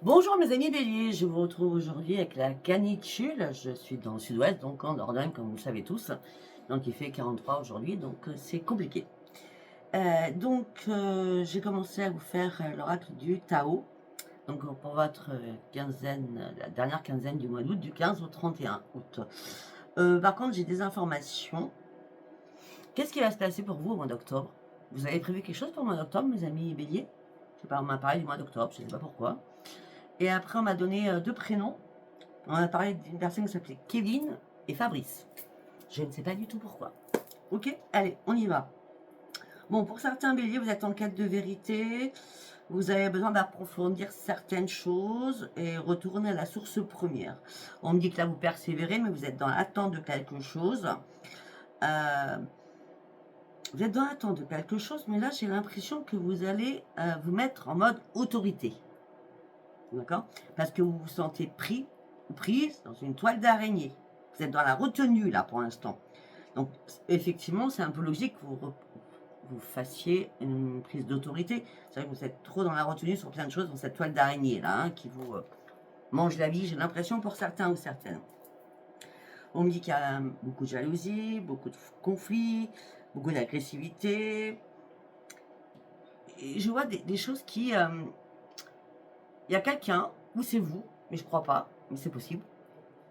Bonjour mes amis béliers, je vous retrouve aujourd'hui avec la canicule. Je suis dans le sud-ouest, donc en Dordogne, comme vous le savez tous. Donc il fait 43 aujourd'hui, donc c'est compliqué. J'ai commencé à vous faire l'oracle du Tao. Donc pour votre quinzaine, la dernière quinzaine du mois d'août, du 15 au 31 août. Par contre, j'ai des informations. Qu'est-ce qui va se passer pour vous au mois d'octobre? Vous avez prévu quelque chose pour le mois d'octobre, mes amis béliers? Je sais pas, on m'a parlé du mois d'octobre, je ne sais pas pourquoi. Et après, on m'a donné deux prénoms. On a parlé d'une personne qui s'appelait Kevin et Fabrice. Je ne sais pas du tout pourquoi. Ok, allez, on y va. Bon, pour certains béliers, vous êtes en quête de vérité. Vous avez besoin d'approfondir certaines choses et retourner à la source première. On me dit que là, vous persévérez, mais vous êtes dans l'attente de quelque chose. Vous êtes dans l'attente de quelque chose, mais là, j'ai l'impression que vous allez vous mettre en mode autorité. D'accord? Parce que vous vous sentez pris ou prise dans une toile d'araignée. Vous êtes dans la retenue, là, pour l'instant. Donc, effectivement, c'est un peu logique que vous fassiez une prise d'autorité. C'est vrai que vous êtes trop dans la retenue sur plein de choses, dans cette toile d'araignée, là, hein, qui vous mange la vie, j'ai l'impression, pour certains ou certaines. On me dit qu'il y a beaucoup de jalousie, beaucoup de conflits, beaucoup d'agressivité. Et je vois des choses qui... il y a quelqu'un, ou c'est vous, mais je crois pas, mais c'est possible,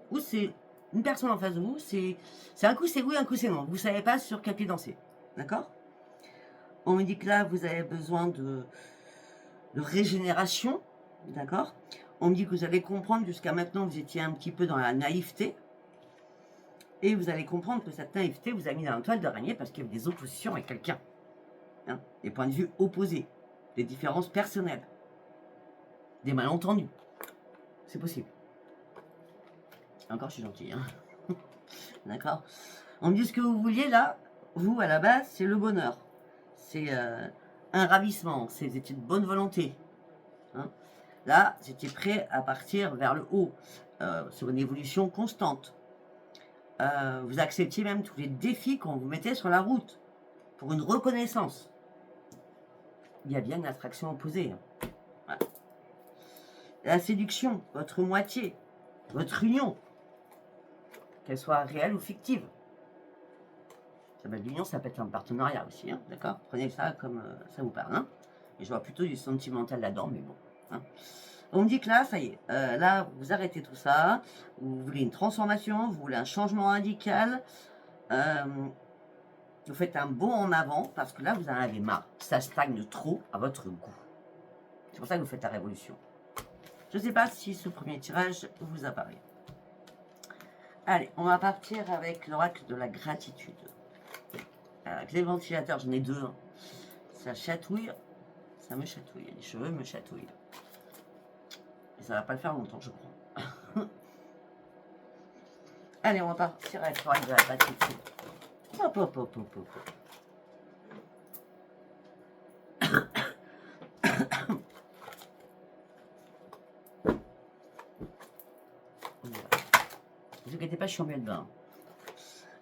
ou c'est une personne en face de vous, c'est un coup c'est oui, un coup c'est non. Vous savez pas sur quel pied danser. D'accord? On me dit que là, vous avez besoin de régénération. D'accord? On me dit que vous allez comprendre jusqu'à maintenant, vous étiez un petit peu dans la naïveté. Et vous allez comprendre que cette naïveté vous a mis dans la toile d'araignée parce qu'il y avait des oppositions avec quelqu'un. Hein, des points de vue opposés, des différences personnelles, des malentendus. C'est possible. Encore, je suis gentille. Hein. D'accord? On me dit ce que vous vouliez là, vous à la base, c'est le bonheur. C'est un ravissement, vous étiez de bonne volonté. Hein. Là, vous étiez prêt à partir vers le haut, sur une évolution constante. Vous acceptiez même tous les défis qu'on vous mettait sur la route, pour une reconnaissance. Il y a bien une attraction opposée. Hein. Voilà. La séduction, votre moitié, votre union, qu'elle soit réelle ou fictive. L'union, ça peut être un partenariat aussi, hein, d'accord? Prenez ça comme ça vous parle. Hein, et je vois plutôt du sentimental là-dedans, mais bon. Hein. On me dit que là, ça y est, là, vous arrêtez tout ça. Vous voulez une transformation, vous voulez un changement radical. Vous faites un bond en avant parce que là, vous en avez marre. Ça stagne trop à votre goût. C'est pour ça que vous faites la révolution. Je ne sais pas si ce premier tirage vous apparaît. Allez, on va partir avec l'oracle de la gratitude. Avec les ventilateurs, j'en ai deux. Hein. Ça chatouille, ça me chatouille. Les cheveux me chatouillent. Et ça va pas le faire longtemps, je crois. Allez, on va partir avec l'oracle de la gratitude. Hop, hop, hop, hop, hop. Ne vous inquiétez pas, je suis en milieu de bain.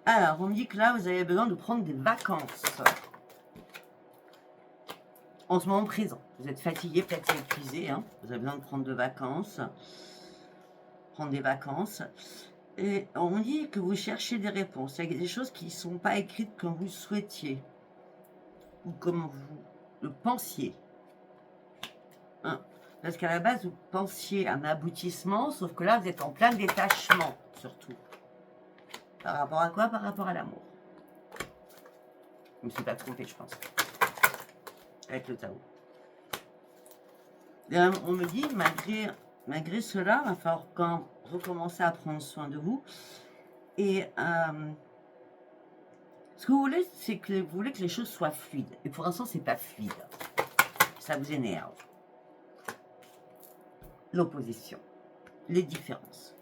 Alors, on me dit que là, vous avez besoin de prendre des vacances. En ce moment présent. Vous êtes fatigué, peut-être épuisé. Hein. Vous avez besoin de prendre des vacances. Prendre des vacances. Et on me dit que vous cherchez des réponses. Il y a des choses qui ne sont pas écrites comme vous souhaitiez. Ou comme vous le pensiez. Hein. Parce qu'à la base, vous pensiez à un aboutissement, sauf que là, vous êtes en plein détachement, surtout. Par rapport à quoi? Par rapport à l'amour. Je ne me suis pas trompée, je pense. Avec le Tao. Et on me dit, malgré cela, il va falloir quand recommencer à prendre soin de vous. Et ce que vous voulez, c'est que vous voulez que les choses soient fluides. Et pour l'instant, c'est pas fluide. Ça vous énerve. L'opposition. Les différences.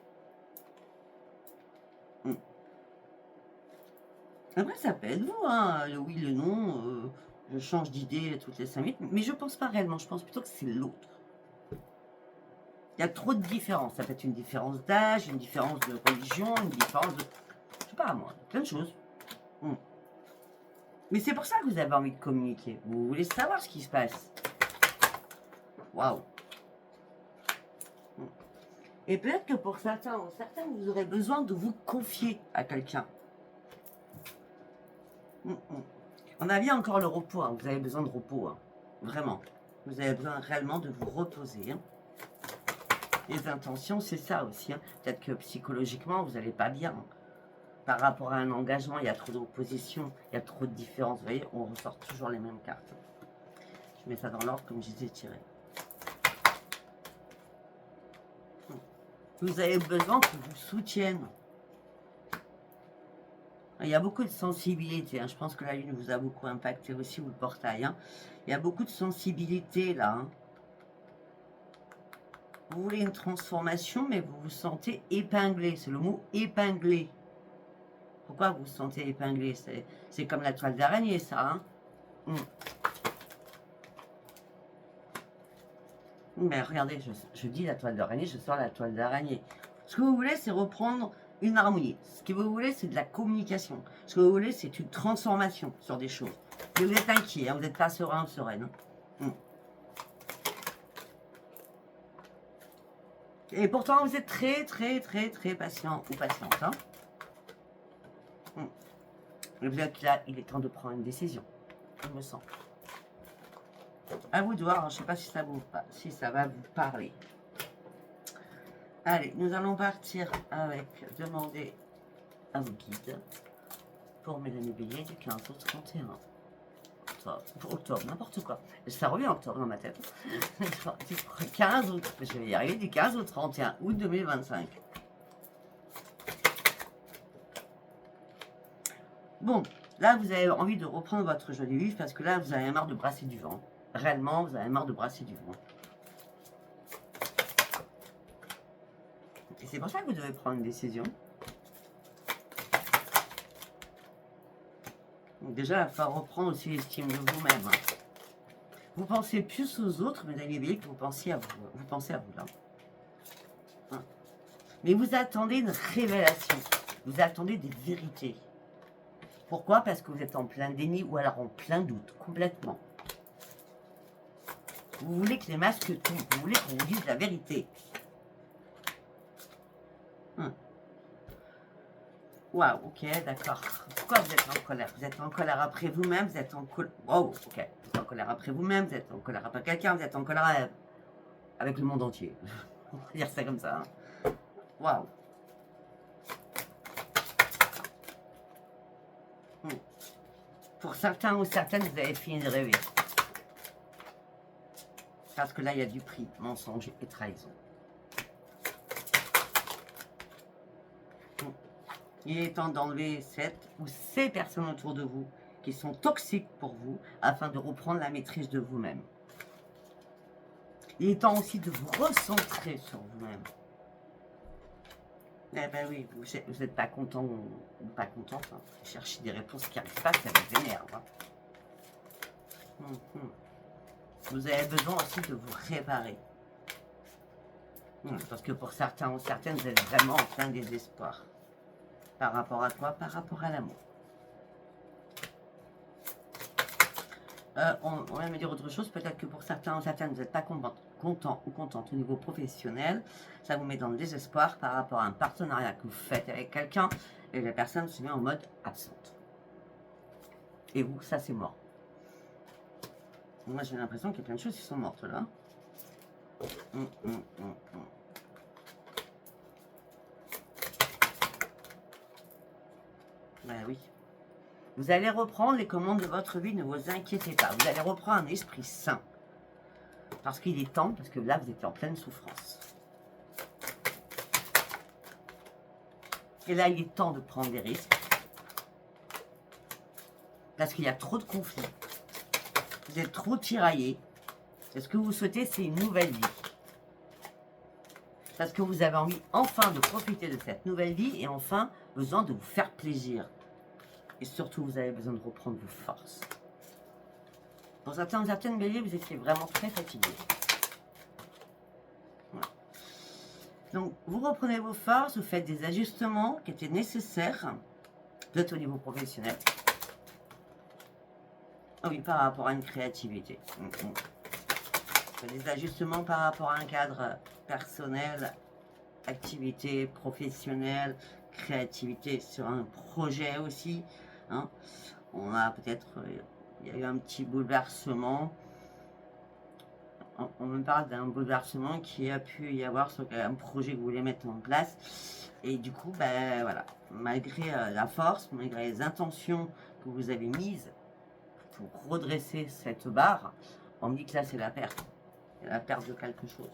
Après, ça peut être vous, hein, le oui, le non. Je change d'idée toutes les 5 minutes. Mais je pense pas réellement. Je pense plutôt que c'est l'autre. Il y a trop de différences. Ça peut être une différence d'âge, une différence de religion, une différence de... Je sais pas, moi, plein de choses. Mais c'est pour ça que vous avez envie de communiquer. Vous voulez savoir ce qui se passe. Waouh. Et peut-être que pour certains, vous aurez besoin de vous confier à quelqu'un. On a bien encore le repos, hein. Vous avez besoin de repos, hein. Vraiment. Vous avez besoin réellement de vous reposer, hein. Les intentions, c'est ça aussi, hein. Peut-être que psychologiquement, vous n'allez pas bien, hein. Par rapport à un engagement, il y a trop d'opposition, il y a trop de différences. Vous voyez, on ressort toujours les mêmes cartes. Je mets ça dans l'ordre comme je les ai tirées. Vous avez besoin qu'on vous soutienne. Il y a beaucoup de sensibilité, hein. Je pense que la Lune vous a beaucoup impacté aussi, ou le portail, hein. Il y a beaucoup de sensibilité là, hein. Vous voulez une transformation, mais vous vous sentez épinglé. C'est le mot épinglé. Pourquoi vous vous sentez épinglé? C'est comme la toile d'araignée, ça, hein. Mais regardez, je dis la toile d'araignée, je sors la toile d'araignée. Ce que vous voulez, c'est reprendre une harmonie. Ce que vous voulez, c'est de la communication. Ce que vous voulez, c'est une transformation sur des choses. Mais vous êtes inquiet, hein, vous n'êtes pas serein ou sereine. Hein. Et pourtant, vous êtes très, très, très, très patient ou patiente. Hein. Et vous êtes là, il est temps de prendre une décision. Je me sens. À vous de voir, je ne sais pas si ça va vous parler. Allez, nous allons partir avec demander à vos guides pour Mélanie Bélier du 15 au 31 octobre, n'importe quoi. Ça revient octobre dans ma tête. 15 août, je vais y arriver, du 15 au 31 août 2025. Bon, là, vous avez envie de reprendre votre joie de vivre parce que là, vous avez marre de brasser du vent. Réellement, vous avez marre de brasser du vent. Et c'est pour ça que vous devez prendre une décision. Donc déjà, il va falloir reprendre aussi l'estime de vous-même. Vous pensez plus aux autres, mesdames et messieurs, que vous pensez à vous. Vous pensez à vous, là. Hein. Mais vous attendez une révélation. Vous attendez des vérités. Pourquoi? Parce que vous êtes en plein déni ou alors en plein doute, complètement. Vous voulez que les masques tombent. Vous voulez qu'on vous dise la vérité. Waouh, ok, d'accord. Pourquoi vous êtes en colère? Vous êtes en colère après vous-même, vous êtes en colère... Wow, ok. Vous êtes en colère après vous-même, vous êtes en colère après quelqu'un, vous êtes en colère avec le monde entier. On va dire ça comme ça. Hein. Waouh. Pour certains ou certaines, vous avez fini de rêver. Parce que là, il y a du prix, mensonge et trahison. Il est temps d'enlever cette ou ces personnes autour de vous qui sont toxiques pour vous afin de reprendre la maîtrise de vous-même. Il est temps aussi de vous recentrer sur vous-même. Eh ben oui, vous n'êtes pas content ou pas contente. Hein. Vous cherchez des réponses qui n'arrivent pas, ça vous énerve. Hein. Vous avez besoin aussi de vous réparer. Parce que pour certains ou certaines, vous êtes vraiment en plein désespoir. Par rapport à quoi? Par rapport à l'amour. On va me dire autre chose. Peut-être que pour certains ou certaines, vous n'êtes pas content ou contente au niveau professionnel. Ça vous met dans le désespoir par rapport à un partenariat que vous faites avec quelqu'un et la personne se met en mode absente. Et vous, ça c'est mort. Moi j'ai l'impression qu'il y a plein de choses qui sont mortes là. Ben oui. Vous allez reprendre les commandes de votre vie, ne vous inquiétez pas. Vous allez reprendre un esprit sain. Parce qu'il est temps, parce que là, vous êtes en pleine souffrance. Et là, il est temps de prendre des risques. Parce qu'il y a trop de conflits. Vous êtes trop tiraillés. Et ce que vous souhaitez, c'est une nouvelle vie. Parce que vous avez envie enfin de profiter de cette nouvelle vie et enfin besoin de vous faire plaisir. Et surtout, vous avez besoin de reprendre vos forces. Pour certains ou certaines béliers, vous étiez vraiment très fatigués. Voilà. Donc, vous reprenez vos forces, vous faites des ajustements qui étaient nécessaires, peut-être au niveau professionnel. Ah oui, par rapport à une créativité. Des ajustements par rapport à un cadre personnel activité professionnelle, créativité sur un projet aussi. Hein. On a peut-être, il y a eu un petit bouleversement. On me parle d'un bouleversement qui a pu y avoir sur un projet que vous voulez mettre en place. Et du coup, ben voilà, malgré la force, malgré les intentions que vous avez mises pour redresser cette barre, on me dit que là c'est la perte. C'est la perte de quelque chose.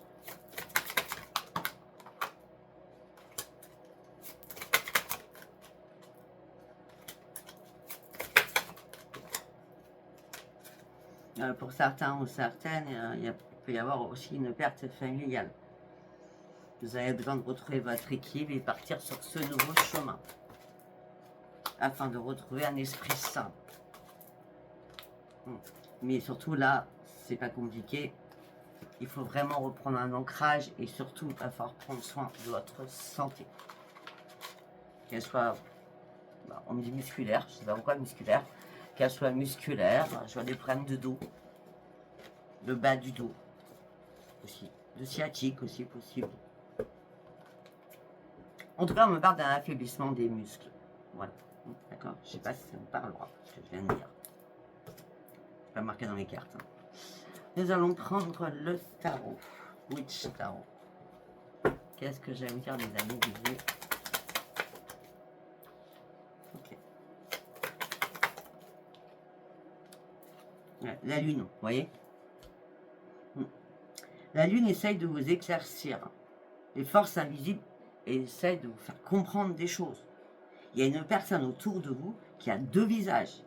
Pour certains ou certaines, il peut y avoir aussi une perte familiale. Vous avez besoin de retrouver votre équilibre et partir sur ce nouveau chemin afin de retrouver un esprit sain. Mais surtout là, c'est pas compliqué. Il faut vraiment reprendre un ancrage et surtout, il va falloir prendre soin de votre santé. Qu'elle soit, on me dit musculaire, je sais pas pourquoi musculaire, qu'elle soit musculaire, je vois des problèmes de dos, le bas du dos aussi, de sciatique aussi possible. En tout cas, on me parle d'un affaiblissement des muscles. Voilà, d'accord. Je sais pas si ça me parlera, ce que je viens de dire. C'est pas marqué dans mes cartes. Hein. Nous allons prendre le tarot. Witch Tarot. Qu'est-ce que j'aime dire, les amis, du vous? Ok. Ouais, la lune, vous voyez? La lune essaye de vous éclaircir. Les forces invisibles essayent de vous faire comprendre des choses. Il y a une personne autour de vous qui a deux visages.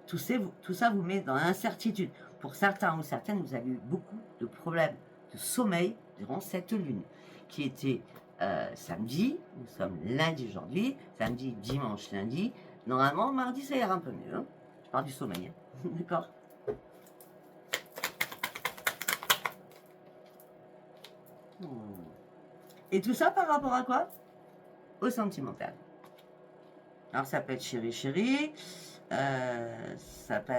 Tout ça vous met dans l'incertitude. Pour certains ou certaines, vous avez eu beaucoup de problèmes de sommeil durant cette lune, qui était samedi, nous sommes lundi aujourd'hui, samedi, dimanche, lundi. Normalement, mardi, ça ira un peu mieux. Hein. Je parle du sommeil, hein. D'accord. Et tout ça par rapport à quoi? Au sentimental. Alors ça peut être chéri chéri, ça peut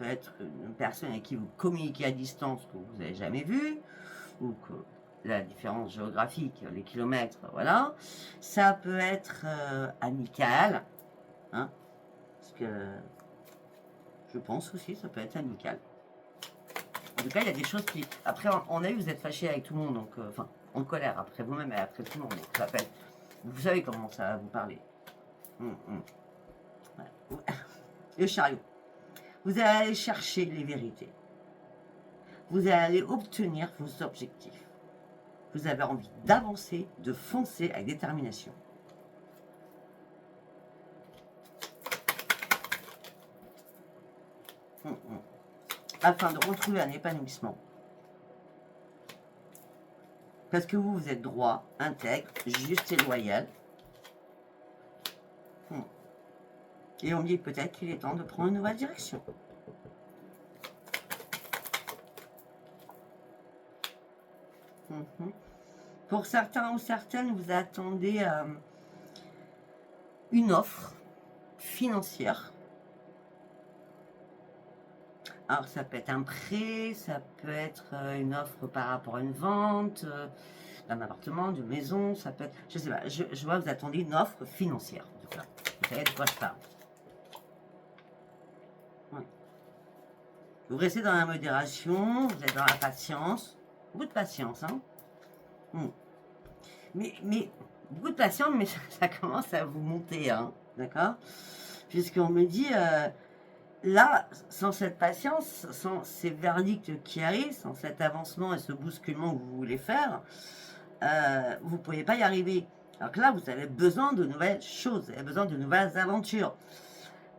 être une personne avec qui vous communiquez à distance que vous n'avez jamais vue, ou que la différence géographique, les kilomètres, voilà. Ça peut être amical, hein, parce que je pense aussi ça peut être amical. En tout cas, il y a des choses qui... Après, on a eu, vous êtes fâché avec tout le monde, donc... Enfin, en colère, après vous-même et après tout le monde, donc ça s'appelle... Vous savez comment ça va vous parler. Ouais. Le chariot. Vous allez aller chercher les vérités. Vous allez obtenir vos objectifs. Vous avez envie d'avancer, de foncer avec détermination. Afin de retrouver un épanouissement. Parce que vous êtes droit, intègre, juste et loyal. Et on me dit peut-être qu'il est temps de prendre une nouvelle direction. Pour certains ou certaines, vous attendez une offre financière. Alors ça peut être un prêt, ça peut être une offre par rapport à une vente d'un appartement, d'une maison, ça peut être... Je sais pas, je vois que vous attendez une offre financière. En tout cas, vous savez de quoi je parle. Ouais. Vous restez dans la modération, vous êtes dans la patience. Beaucoup de patience, hein. Mais beaucoup de patience, mais ça commence à vous monter, hein. D'accord? Puisqu'on me dit... là, sans cette patience, sans ces verdicts qui arrivent, sans cet avancement et ce bousculement que vous voulez faire, vous ne pourriez pas y arriver. Alors que là, vous avez besoin de nouvelles choses, vous avez besoin de nouvelles aventures,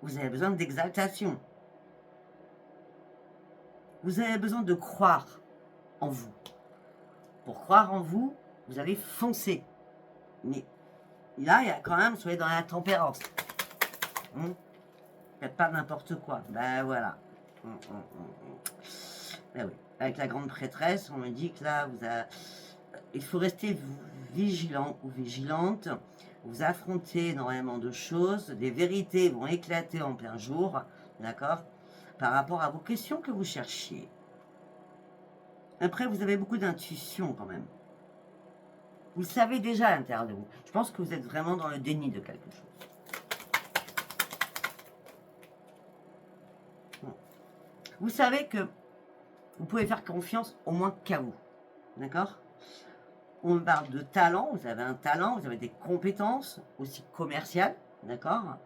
vous avez besoin d'exaltation, vous avez besoin de croire en vous. Pour croire en vous, vous allez foncer. Mais là, il y a quand même, soyez dans la tempérance. Faites pas n'importe quoi. Ben voilà. Ben oui. Avec la grande prêtresse, on me dit que là, il faut rester vigilant ou vigilante. Vous affrontez énormément de choses. Des vérités vont éclater en plein jour. D'accord? Par rapport à vos questions que vous cherchiez. Après, vous avez beaucoup d'intuition quand même. Vous le savez déjà à l'intérieur de vous. Je pense que vous êtes vraiment dans le déni de quelque chose. Vous savez que vous pouvez faire confiance au moins qu'à vous. D'accord? On parle de talent, vous avez un talent, vous avez des compétences aussi commerciales. D'accord?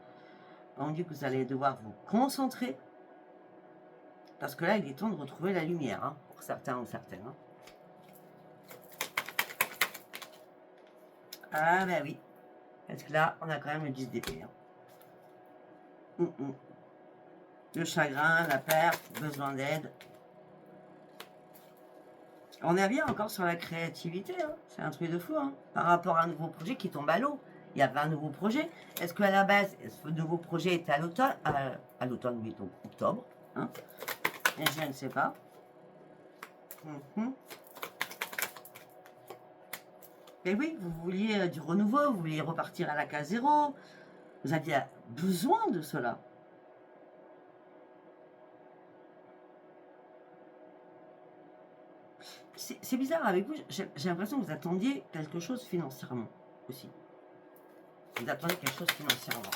On dit que vous allez devoir vous concentrer. Parce que là, il est temps de retrouver la lumière, hein, pour certains ou certaines. Hein. Ah ben oui. Parce que là, on a quand même le 10 d'épée. Hein. Le chagrin, la perte, besoin d'aide. On est bien encore sur la créativité. Hein. C'est un truc de fou. Hein. Par rapport à un nouveau projet qui tombe à l'eau. Il y a 20 nouveaux projets. Est-ce qu'à la base, ce nouveau projet était à l'automne? À l'automne, oui, donc octobre. Hein. Et je ne sais pas. Mais oui, vous vouliez du renouveau, vous vouliez repartir à la case zéro. Vous aviez besoin de cela. C'est bizarre avec vous, j'ai l'impression que vous attendiez quelque chose financièrement aussi. Vous attendiez quelque chose financièrement.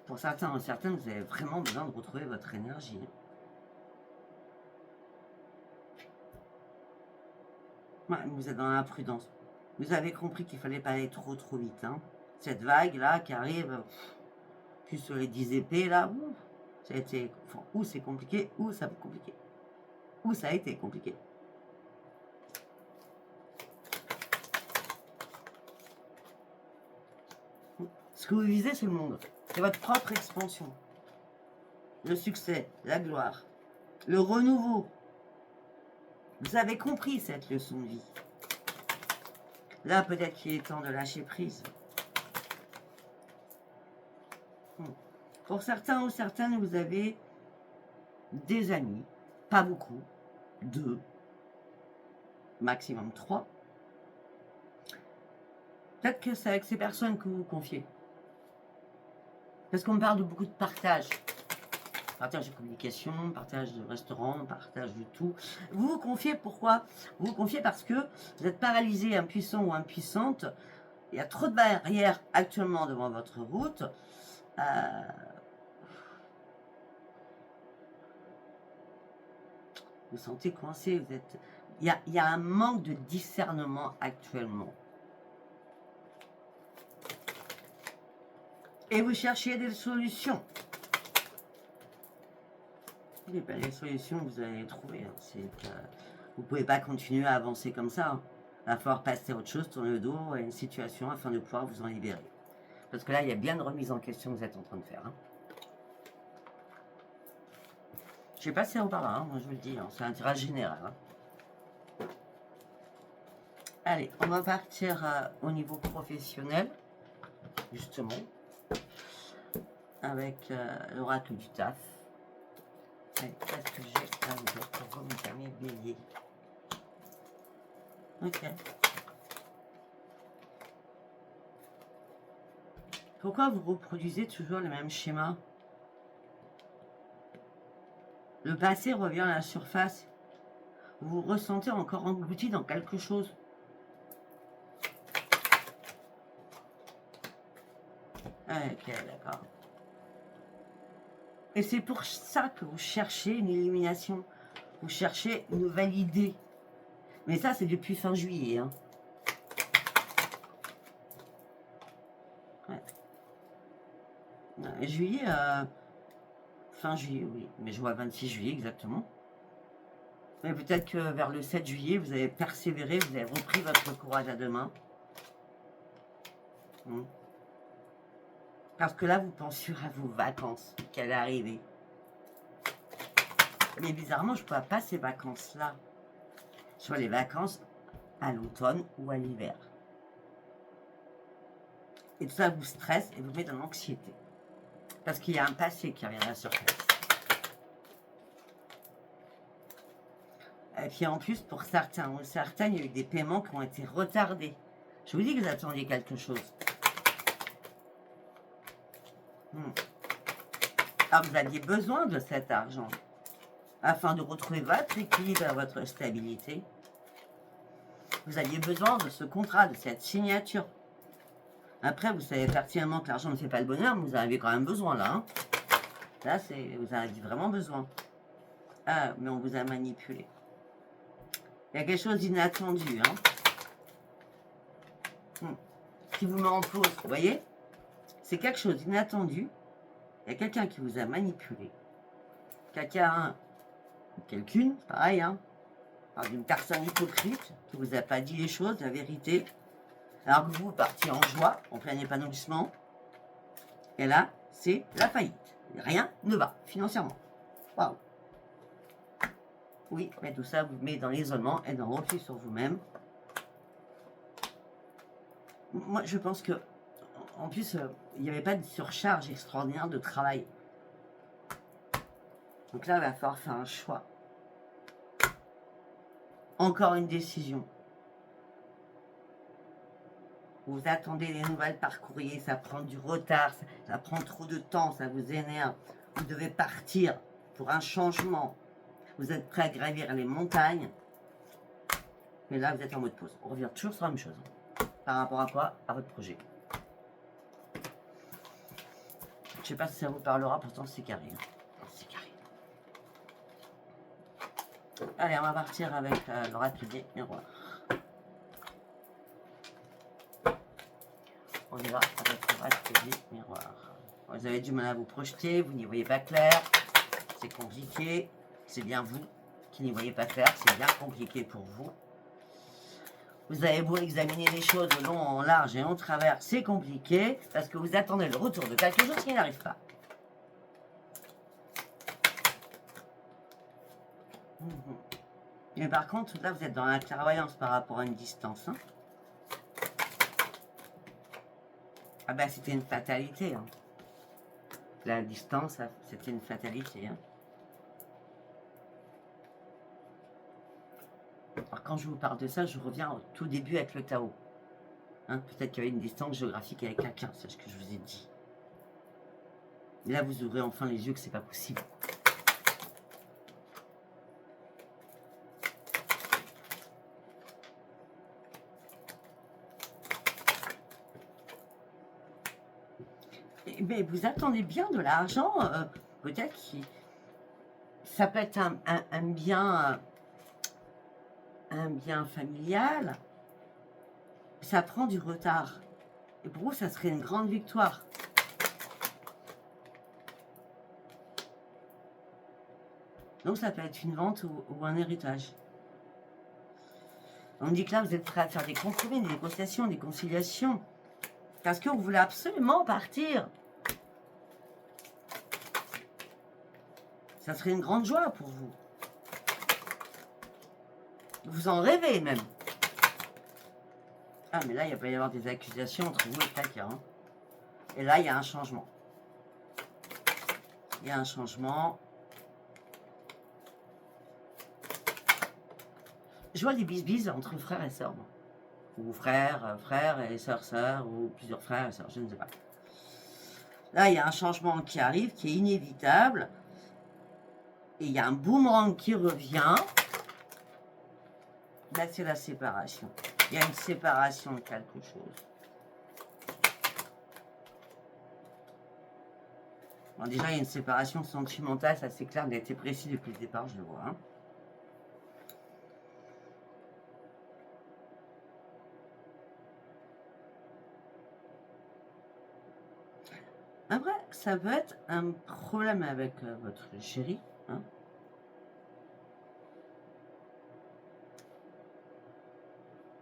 Pour certains ou certaines, vous avez vraiment besoin de retrouver votre énergie. Ouais, vous êtes dans la prudence. Vous avez compris qu'il ne fallait pas aller trop vite. Hein. Cette vague-là qui arrive, puis sur les 10 épées, là, ça a été, enfin, ou c'est compliqué, ou ça va être compliqué. Ou ça a été compliqué. Ce que vous visez, c'est le monde. C'est votre propre expansion. Le succès, la gloire, le renouveau. Vous avez compris cette leçon de vie. Là, peut-être qu'il est temps de lâcher prise. Pour certains ou certaines, vous avez des amis, pas beaucoup, 2, maximum 3. Peut-être que c'est avec ces personnes que vous vous confiez. Parce qu'on me parle de beaucoup de partage. Partage de communication, partage de restaurant, partage de tout. Vous vous confiez pourquoi? Vous vous confiez parce que vous êtes paralysé, impuissant ou impuissante. Il y a trop de barrières actuellement devant votre route. Vous sentez coincé, vous êtes... Il y a un manque de discernement actuellement. Et vous cherchez des solutions. Et ben, les solutions que vous allez trouver, hein, c'est que vous ne pouvez pas continuer à avancer comme ça. Hein. Il va falloir passer à autre chose, tourner le dos à une situation afin de pouvoir vous en libérer. Parce que là, il y a bien de remise en question que vous êtes en train de faire. Hein. Je vais passer au par là, hein, moi je vous le dis, hein, c'est un tirage général. Hein. Allez, on va partir au niveau professionnel, justement, avec l'oracle du taf. Allez, qu'est-ce que j'ai à vous dire pour vous, mes amis béliers? Ok. Pourquoi vous reproduisez toujours le même schéma? Le passé revient à la surface. Vous vous ressentez encore englouti dans quelque chose. Ok, d'accord. Et c'est pour ça que vous cherchez une illumination. Vous cherchez une nouvelle idée. Mais ça, c'est depuis fin juillet. Hein. Ouais. Juillet, fin juillet, oui. Mais je vois 26 juillet exactement. Mais peut-être que vers le 7 juillet, vous avez persévéré, vous avez repris votre courage à deux mains. Parce que là, vous pensez à vos vacances qui allaient arriver. Mais bizarrement, je ne vois pas ces vacances-là. Je vois les vacances à l'automne ou à l'hiver. Et tout ça vous stresse et vous met dans l'anxiété. Parce qu'il y a un passé qui revient à la surface. Et puis en plus, pour certains ou certaines, il y a eu des paiements qui ont été retardés. Je vous dis que vous attendiez quelque chose. Alors, vous aviez besoin de cet argent afin de retrouver votre équilibre et votre stabilité. Vous aviez besoin de ce contrat, de cette signature. Après, vous savez pertinemment que l'argent ne fait pas le bonheur, mais vous en avez quand même besoin, là. Hein. Là, vous en avez vraiment besoin. Ah, mais on vous a manipulé. Il y a quelque chose d'inattendu, hein, qui vous met en pause, vous voyez? C'est quelque chose d'inattendu. Il y a quelqu'un qui vous a manipulé. Quelqu'un, ou quelqu'une, pareil, hein, d'une personne hypocrite, qui vous a pas dit les choses, la vérité, alors que vous partiez en joie, en plein épanouissement. Et là, c'est la faillite. Rien ne va, financièrement. Waouh! Oui, mais tout ça vous met dans l'isolement et dans le refus sur vous-même. Moi, je pense que, en plus, il n'y avait pas de surcharge extraordinaire de travail. Donc là, il va falloir faire un choix. Encore une décision. Vous attendez les nouvelles par courrier, ça prend du retard, ça prend trop de temps, ça vous énerve. Vous devez partir pour un changement. Vous êtes prêt à gravir les montagnes. Mais là, vous êtes en mode pause. On revient toujours sur la même chose. Par rapport à quoi? À votre projet. Je ne sais pas si ça vous parlera, pourtant c'est carré. C'est carré. Allez, on va partir avec l'oracle des miroirs. On y va avec l'oracle des miroirs. Vous avez du mal à vous projeter, vous n'y voyez pas clair. C'est compliqué. C'est bien vous qui n'y voyez pas clair. C'est bien compliqué pour vous. Vous avez beau examiner les choses de long en large et en travers, c'est compliqué parce que vous attendez le retour de quelque chose qui n'arrive pas. Mais par contre, là, vous êtes dans la clairvoyance par rapport à une distance. Hein. Ah ben, c'était une fatalité. Hein. La distance, c'était une fatalité. Hein. Alors, quand je vous parle de ça, je reviens au tout début avec le Tao. Hein, peut-être qu'il y avait une distance géographique avec quelqu'un, c'est ce que je vous ai dit. Mais là, vous ouvrez enfin les yeux que c'est pas possible. Mais vous attendez bien de l'argent, peut-être que ça peut être un bien familial, ça prend du retard. Et pour vous, ça serait une grande victoire. Donc ça peut être une vente ou un héritage. On dit que là, vous êtes prêt à faire des compromis, des négociations, des conciliations. Parce que vous voulez absolument partir. Ça serait une grande joie pour vous. Vous en rêvez même. Ah, mais là, il va y avoir des accusations entre vous et quelqu'un. Hein. Et là, il y a un changement. Il y a un changement. Je vois des bisbises entre frères et sœurs. Ou frères et sœurs, ou plusieurs frères et sœurs, je ne sais pas. Là, il y a un changement qui arrive, qui est inévitable. Et il y a un boomerang qui revient. Là, c'est la séparation. Il y a une séparation de quelque chose. Bon, déjà, il y a une séparation sentimentale, ça c'est clair, il a été précis depuis le départ, je le vois. Hein. Après, ça peut être un problème avec votre chéri. Hein.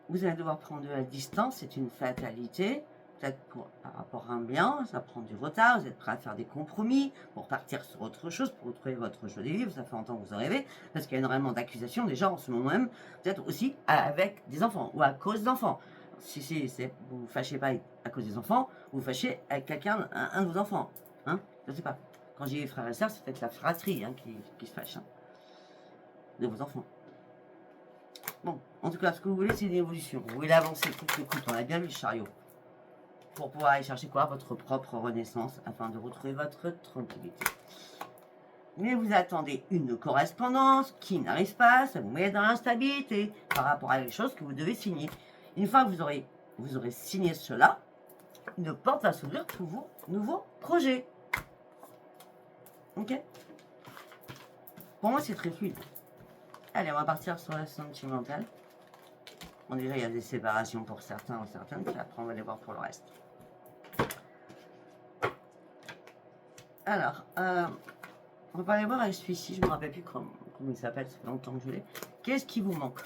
Vous allez devoir prendre de la distance, c'est une fatalité. Peut-être par rapport à un bien, ça prend du retard, vous êtes prêt à faire des compromis pour partir sur autre chose, pour retrouver votre joie de vivre, ça fait longtemps que vous en rêvez, parce qu'il y a énormément d'accusations, déjà en ce moment même, peut-être aussi avec des enfants, ou à cause d'enfants. Si vous vous fâchez pas à cause des enfants, vous vous fâchez avec quelqu'un, un de vos enfants. Hein, je ne sais pas. Quand j'ai les frères et sœurs, c'est peut-être la fratrie hein, qui se fâche, hein, de vos enfants. Bon, en tout cas, ce que vous voulez, c'est une évolution. Vous voulez avancer, coûte que coûte. On a bien vu le chariot. pour pouvoir aller chercher quoi? Votre propre renaissance, afin de retrouver votre tranquillité. Mais vous attendez une correspondance qui n'arrive pas, ça vous met dans l'instabilité par rapport à quelque chose que vous devez signer. Une fois que vous aurez signé cela, une porte va s'ouvrir pour vos nouveaux projets. Ok? Pour moi, c'est très fluide. Allez, on va partir sur la sentimentale. Bon, déjà, il y a des séparations pour certains ou certaines, puis après, on va les voir pour le reste. Alors, on va aller voir avec celui-ci, je ne me rappelle plus comment il s'appelle, ça fait longtemps que je l'ai. Qu'est-ce qui vous manque?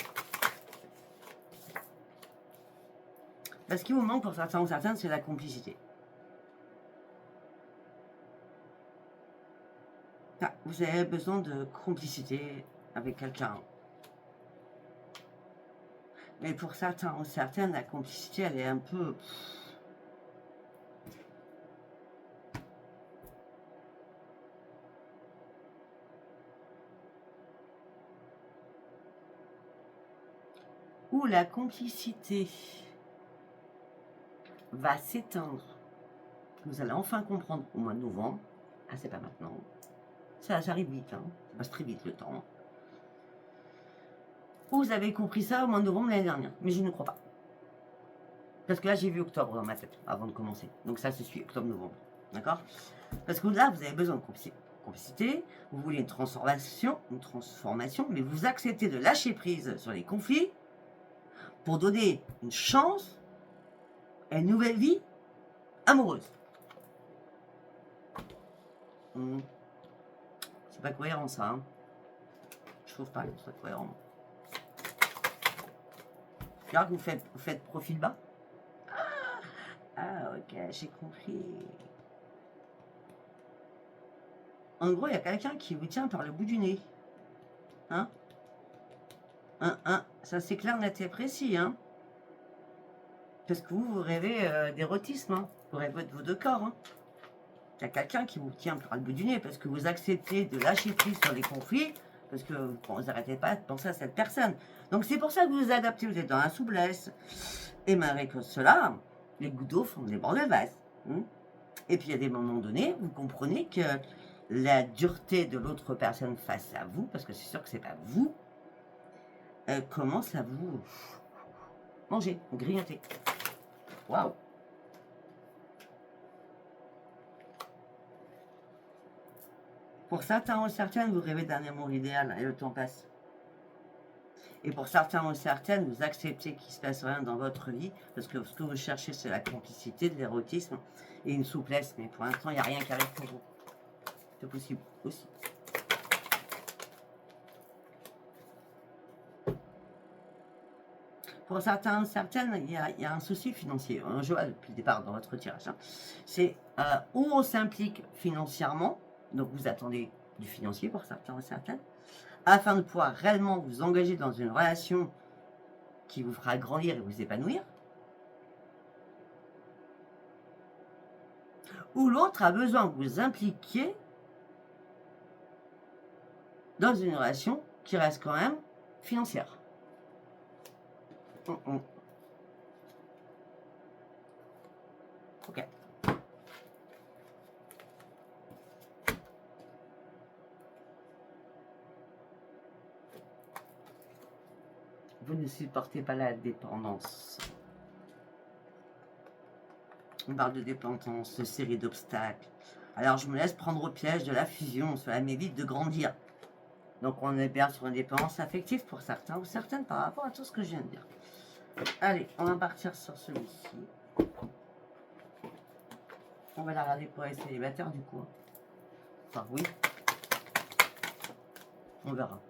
Ce qui vous manque pour certains ou certaines, c'est la complicité. Ah, vous avez besoin de complicité avec quelqu'un. Mais pour certains ou certaines, la complicité, elle est un peu... Où la complicité va s'éteindre. Vous allez enfin comprendre au mois de novembre. Ah, c'est pas maintenant. Ça arrive vite, hein. Ça passe très vite le temps. Vous avez compris ça au mois de novembre l'année dernière, mais je ne crois pas. Parce que là, j'ai vu octobre dans ma tête avant de commencer. Donc ça, se suit octobre-novembre. D'accord? Parce que là, vous avez besoin de complicité. Vous voulez une transformation, mais vous acceptez de lâcher prise sur les conflits pour donner une chance à une nouvelle vie amoureuse. C'est pas cohérent, ça. Hein. Je trouve pas que ce soit cohérent. Regarde, vous faites profil bas. Ah, ok, j'ai compris. En gros, il y a quelqu'un qui vous tient par le bout du nez. Hein? Ça c'est clair, net et précis. Hein? Parce que vous rêvez d'érotisme. Hein? Vous rêvez de vos deux corps. Hein? Il y a quelqu'un qui vous tient par le bout du nez parce que vous acceptez de lâcher prise sur les conflits, parce que vous n'arrêtez pas de penser à cette personne. Donc c'est pour ça que vous vous adaptez, vous êtes dans la souplesse. Et malgré que cela, les gouttes d'eau font des bords de vase. Hein? Et puis, à des moments donnés, vous comprenez que la dureté de l'autre personne face à vous, parce que c'est sûr que c'est pas vous, commence à vous manger, grignoter. Waouh! Pour certains ou certaines, vous rêvez d'un amour idéal et le temps passe. Et pour certains ou certaines, vous acceptez qu'il ne se passe rien dans votre vie, parce que ce que vous cherchez, c'est la complicité, de l'érotisme et une souplesse. Mais pour l'instant, il n'y a rien qui arrive pour vous. C'est possible aussi. Pour certains ou certaines, il y a un souci financier. Je vois depuis le départ dans votre tirage. Hein. C'est où on s'implique financièrement, donc vous attendez du financier pour certains ou certaines, afin de pouvoir réellement vous engager dans une relation qui vous fera grandir et vous épanouir. Ou l'autre a besoin que vous impliquiez dans une relation qui reste quand même financière. Ok. Vous ne supportez pas la dépendance. On parle de dépendance, de série d'obstacles. Alors je me laisse prendre au piège de la fusion, cela m'évite de grandir. Donc on est bien sur une dépendance affective pour certains ou certaines par rapport à tout ce que je viens de dire. Allez, on va partir sur celui-ci. On va la regarder pour les célibataires du coup. Enfin oui. On verra.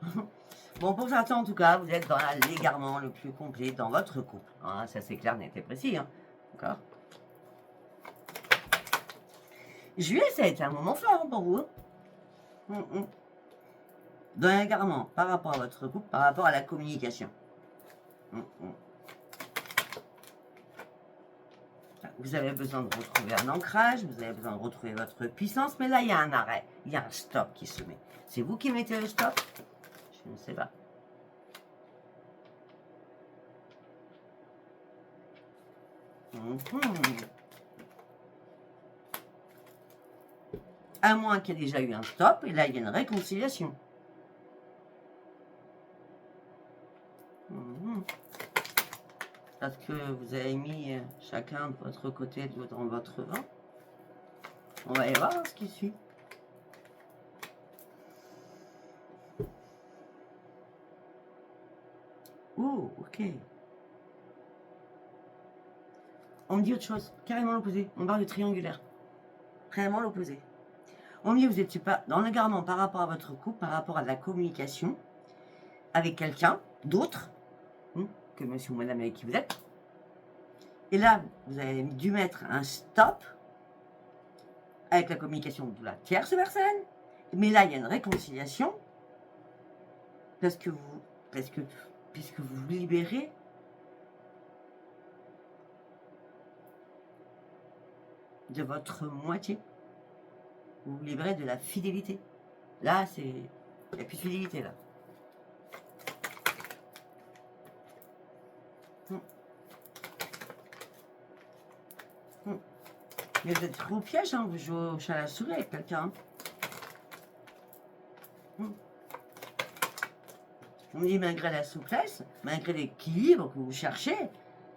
Bon, pour certains en tout cas, vous êtes dans l'égarement le plus complet dans votre couple. Hein, ça c'est clair, net et précis. Hein. D'accord. Juillet, ça a été un moment fort pour vous. Dans l'égarement par rapport à votre couple, par rapport à la communication. Vous avez besoin de retrouver un ancrage, vous avez besoin de retrouver votre puissance, mais là, il y a un arrêt, il y a un stop qui se met. C'est vous qui mettez le stop? Je ne sais pas. À moins qu'il y ait déjà eu un stop, et là, il y a une réconciliation. Parce que vous avez mis chacun de votre côté dans votre vin. On va y voir ce qui suit. Oh, ok. On me dit autre chose, carrément l'opposé. On parle de triangulaire. Carrément l'opposé. On me dit, vous n'étiez pas dans l'égarement par rapport à votre couple, par rapport à la communication avec quelqu'un d'autre que monsieur ou madame avec qui vous êtes. Et là, vous avez dû mettre un stop avec la communication de la tierce personne. Mais là, il y a une réconciliation puisque vous vous libérez de votre moitié. Vous vous libérez de la fidélité. Là, c'est... Il n'y a plus de fidélité, là. Mais vous êtes trop au piège, hein, vous jouez au chat à la souris avec quelqu'un. On me dit, malgré la souplesse, malgré l'équilibre que vous cherchez,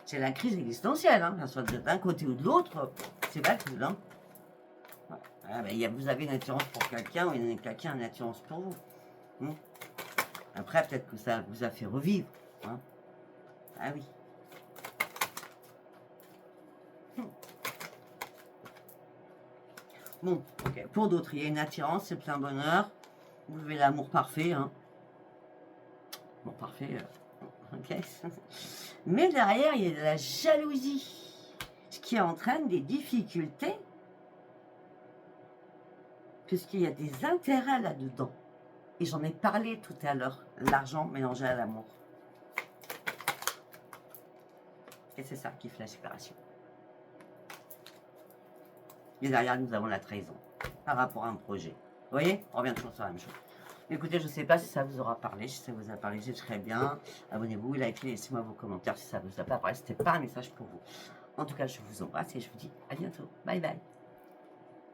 c'est la crise existentielle. Hein. Soit d'un côté ou de l'autre, c'est pas cool. Hein. Ah, ben, vous avez une attirance pour quelqu'un ou quelqu'un a une attirance pour vous. Après, peut-être que ça vous a fait revivre. Hein. Ah oui. Bon, ok. Pour d'autres, il y a une attirance, c'est plein bonheur. Vous avez l'amour parfait. Hein. Bon, parfait. Ok. Mais derrière, il y a de la jalousie. Ce qui entraîne des difficultés. Puisqu'il y a des intérêts là-dedans. Et j'en ai parlé tout à l'heure. L'argent mélangé à l'amour. Et c'est ça qui fait la séparation. Et derrière, nous avons la trahison. Par rapport à un projet. Vous voyez? On revient toujours sur la même chose. Écoutez, je ne sais pas si ça vous aura parlé. Si ça vous a parlé, c'est très bien. Abonnez-vous, likez, laissez-moi vos commentaires si ça vous a pas parlé. Ce n'était pas un message pour vous. En tout cas, je vous embrasse et je vous dis à bientôt. Bye bye.